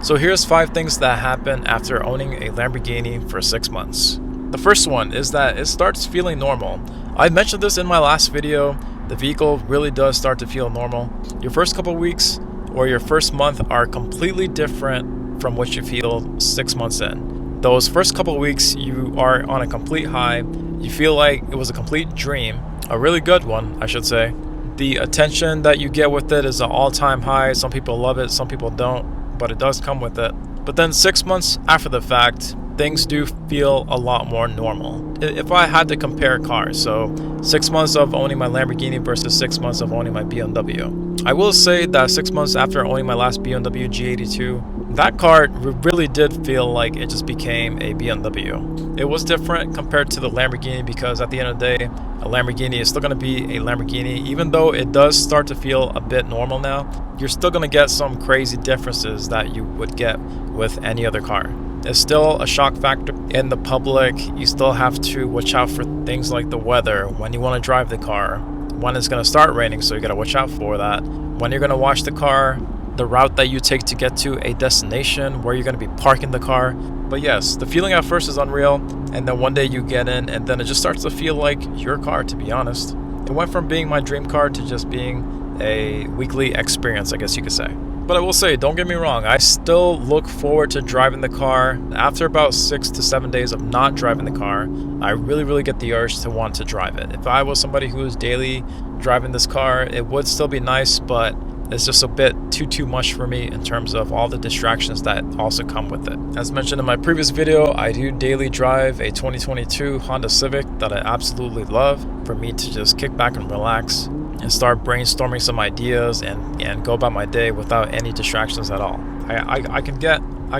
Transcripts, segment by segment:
So here's 5 things that happen after owning a Lamborghini for 6 months. The first one is that it starts feeling normal. I mentioned this in my last video. The vehicle really does start to feel normal. Your first couple weeks or your first month are completely different from what you feel 6 months in. Those first couple weeks you are on a complete high. You feel like it was a complete dream, a really good one, I should say. The attention that you get with it is an all-time high. Some people love it, some people don't, but it does come with it. But then 6 months after the fact, things do feel a lot more normal. If I had to compare cars, so 6 months of owning my Lamborghini versus 6 months of owning my BMW. I will say that 6 months after owning my last BMW G82, that car really did feel like it just became a BMW. It was different compared to the Lamborghini because at the end of the day, a Lamborghini is still going to be a Lamborghini. Even though it does start to feel a bit normal now, you're still going to get some crazy differences that you would get with any other car. It's still a shock factor in the public. You still have to watch out for things like the weather, when you want to drive the car, when it's going to start raining, so you got to watch out for that. When you're going to wash the car, the route that you take to get to a destination, where you're going to be parking the car. But yes, the feeling at first is unreal, and then one day you get in and then it just starts to feel like your car, to be honest. It went from being my dream car to just being a weekly experience, I guess you could say. But I will say, don't get me wrong, I still look forward to driving the car. After about 6 to 7 days of not driving the car, I really get the urge to want to drive it. If I was somebody who was daily driving this car, it would still be nice, but it's just a bit too much for me in terms of all the distractions that also come with it. As mentioned in my previous video, I do daily drive a 2022 Honda Civic that I absolutely love, for me to just kick back and relax and start brainstorming some ideas and go about my day without any distractions at all. I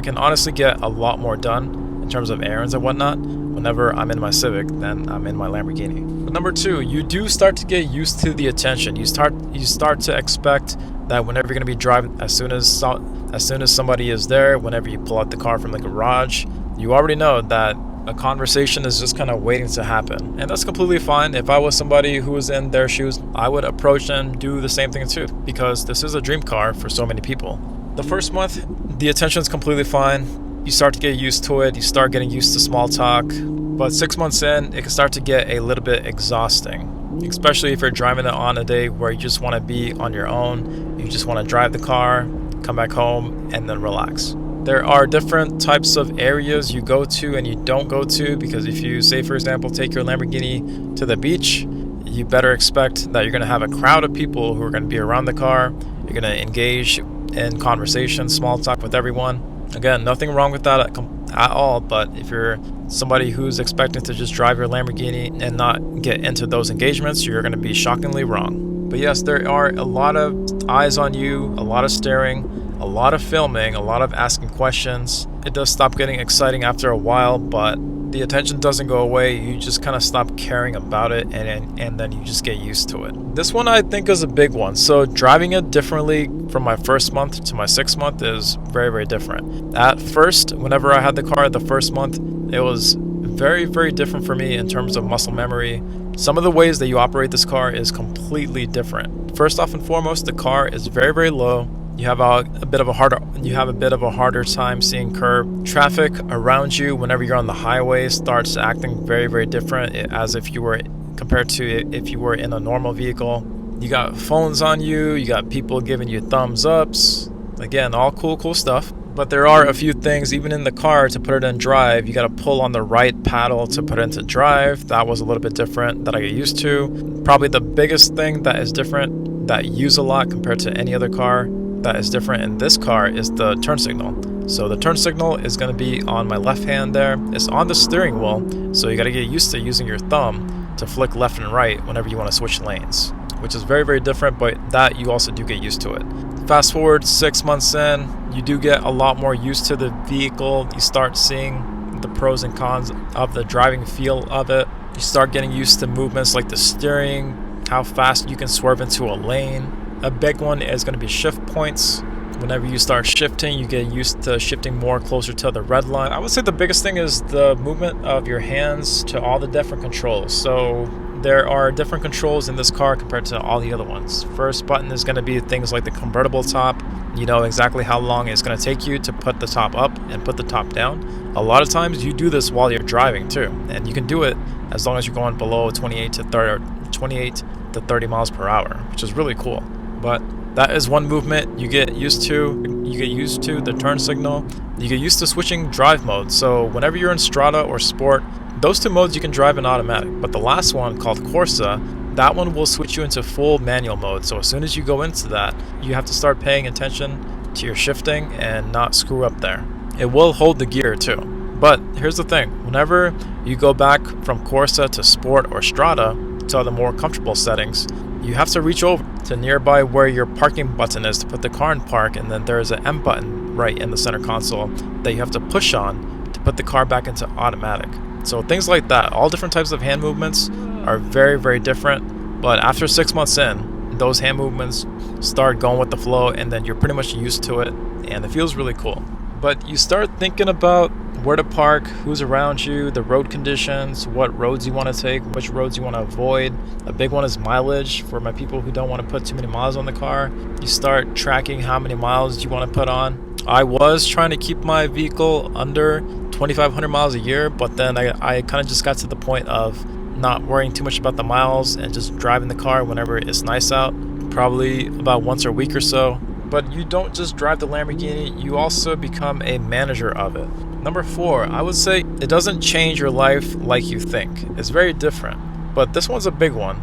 can honestly get a lot more done in terms of errands and whatnot whenever I'm in my Civic than I'm in my Lamborghini. But number 2, you do start to get used to the attention. You start to expect that whenever you're going to be driving, as soon as somebody is there, whenever you pull out the car from the garage, you already know that a conversation is just kind of waiting to happen. And that's completely fine. If I was somebody who was in their shoes, I would approach and do the same thing too, because this is a dream car for so many people. The first month, the attention is completely fine. You start to get used to it. You start getting used to small talk. But 6 months in, it can start to get a little bit exhausting, especially if you're driving it on a day where you just want to be on your own. You just want to drive the car, come back home, and then relax. There are different types of areas you go to and you don't go to, because if you, say for example, take your Lamborghini to the beach, you better expect that you're going to have a crowd of people who are going to be around the car. You're going to engage in conversation, small talk with everyone. Again, nothing wrong with that at all, but if you're somebody who's expecting to just drive your Lamborghini and not get into those engagements, you're going to be shockingly wrong. But yes, there are a lot of eyes on you, a lot of staring, a lot of filming, a lot of asking questions. It does stop getting exciting after a while, but the attention doesn't go away. You just kind of stop caring about it, and then you just get used to it. This one I think is a big one. So driving it differently from my first month to my 6th month is very different. At first, whenever I had the car the first month, it was very different for me in terms of muscle memory. Some of the ways that you operate this car is completely different. First off and foremost, the car is very low. You have a bit of a harder time seeing curb traffic around you. Whenever you're on the highway, starts acting very different, as if you were compared to if you were in a normal vehicle. You got phones on you. You got people giving you thumbs ups. Again, all cool stuff. But there are a few things, even in the car, to put it in drive. You got to pull on the right paddle to put it into drive. That was a little bit different that I get used to. Probably the biggest thing that is different, that you use a lot compared to any other car, that is different in this car, is the turn signal. So the turn signal is going to be on my left hand there. It's on the steering wheel, so you got to get used to using your thumb to flick left and right whenever you want to switch lanes, which is very different, but that you also do get used to it. Fast forward 6 months in, you do get a lot more used to the vehicle. You start seeing the pros and cons of the driving feel of it. You start getting used to movements like the steering, how fast you can swerve into a lane. A big one is going to be shift points. Whenever you start shifting, you get used to shifting more closer to the red line. I would say the biggest thing is the movement of your hands to all the different controls. So there are different controls in this car compared to all the other ones. First button is going to be things like the convertible top. You know exactly how long it's going to take you to put the top up and put the top down. A lot of times you do this while you're driving too, and you can do it as long as you're going below 28 to 30 miles per hour, which is really cool. But that is one movement you get used to. You get used to the turn signal. You get used to switching drive modes. So whenever you're in Strada or Sport, those two modes you can drive in automatic. But the last one, called Corsa, that one will switch you into full manual mode. So as soon as you go into that, you have to start paying attention to your shifting and not screw up there. It will hold the gear too. But here's the thing, whenever you go back from Corsa to Sport or Strada to the more comfortable settings, you have to reach over to nearby where your parking button is to put the car in park, and then there's an M button right in the center console that you have to push on to put the car back into automatic. So things like that, all different types of hand movements are very, very different. But after 6 months in, those hand movements start going with the flow, and then you're pretty much used to it, and it feels really cool. But you start thinking about where to park, who's around you, the road conditions, what roads you want to take, which roads you want to avoid. A big one is mileage for my people who don't want to put too many miles on the car. You start tracking how many miles you want to put on. I was trying to keep my vehicle under 2,500 miles a year, but then I kind of just got to the point of not worrying too much about the miles and just driving the car whenever it's nice out, probably about once a week or so. But you don't just drive the Lamborghini, you also become a manager of it. Number 4, I would say it doesn't change your life like you think. It's very different, but this one's a big one.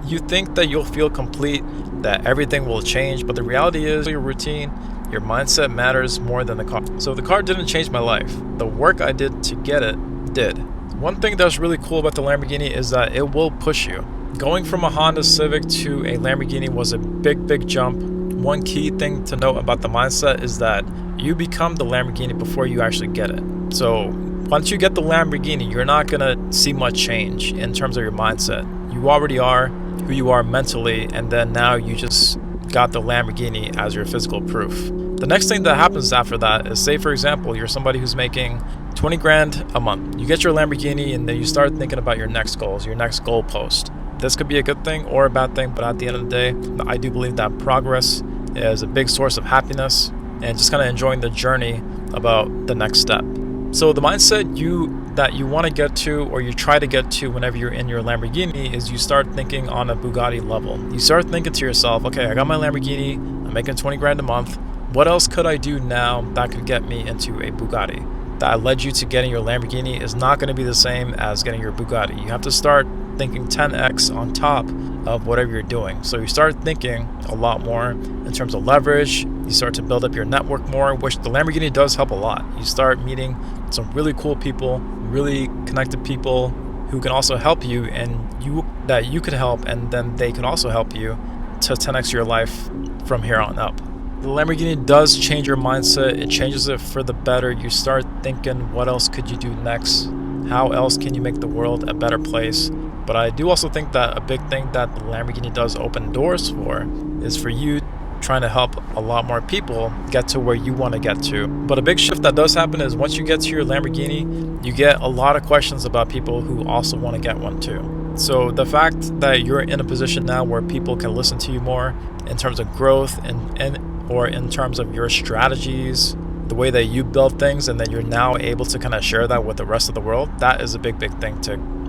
You think that you'll feel complete, that everything will change, but the reality is your routine, your mindset matters more than the car. So the car didn't change my life. The work I did to get it did. One thing that's really cool about the Lamborghini is that it will push you. Going from a Honda Civic to a Lamborghini was a big, big jump. One key thing to note about the mindset is that you become the Lamborghini before you actually get it. So once you get the Lamborghini, you're not gonna see much change in terms of your mindset. You already are who you are mentally, and then now you just got the Lamborghini as your physical proof. The next thing that happens after that is, say for example, you're somebody who's making 20 grand a month. You get your Lamborghini and then you start thinking about your next goals, your next goal post. This could be a good thing or a bad thing, but at the end of the day, I do believe that progress is a big source of happiness and just kind of enjoying the journey about the next step. So the mindset that you want to get to, or you try to get to whenever you're in your Lamborghini, is you start thinking on a Bugatti level. You start thinking to yourself, okay, I got my Lamborghini, I'm making 20 grand a month. What else could I do now that could get me into a Bugatti? That led you to getting your Lamborghini is not going to be the same as getting your Bugatti. You have to start thinking 10x on top of whatever you're doing. So you start thinking a lot more in terms of leverage. You start to build up your network more, which the Lamborghini does help a lot. You start meeting some really cool people, really connected people who can also help you, and you could help, and then they can also help you to 10x your life from here on up. The Lamborghini does change your mindset. It changes it for the better. You start thinking, what else could you do next? How else can you make the world a better place? But I do also think that a big thing that the Lamborghini does open doors for is for you trying to help a lot more people get to where you want to get to. But a big shift that does happen is once you get to your Lamborghini, you get a lot of questions about people who also want to get one too. So the fact that you're in a position now where people can listen to you more in terms of growth or in terms of your strategies, the way that you build things, and then you're now able to kind of share that with the rest of the world, that is a big, big thing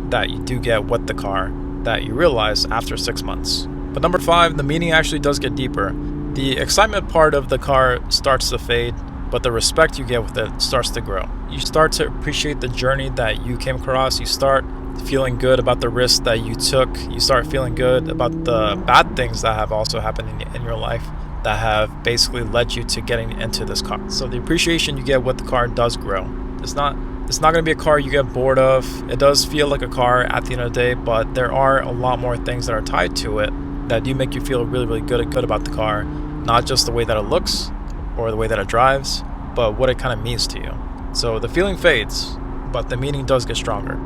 that you do get with the car that you realize after 6 months. But number 5, the meaning actually does get deeper. The excitement part of the car starts to fade, but the respect you get with it starts to grow. You start to appreciate the journey that you came across. You start feeling good about the risks that you took. You start feeling good about the bad things that have also happened in your life that have basically led you to getting into this car. So the appreciation you get with the car does grow. It's not going to be a car you get bored of. It does feel like a car at the end of the day, but there are a lot more things that are tied to it that do make you feel really, really good about the car. Not just the way that it looks or the way that it drives, but what it kind of means to you. So the feeling fades, but the meaning does get stronger.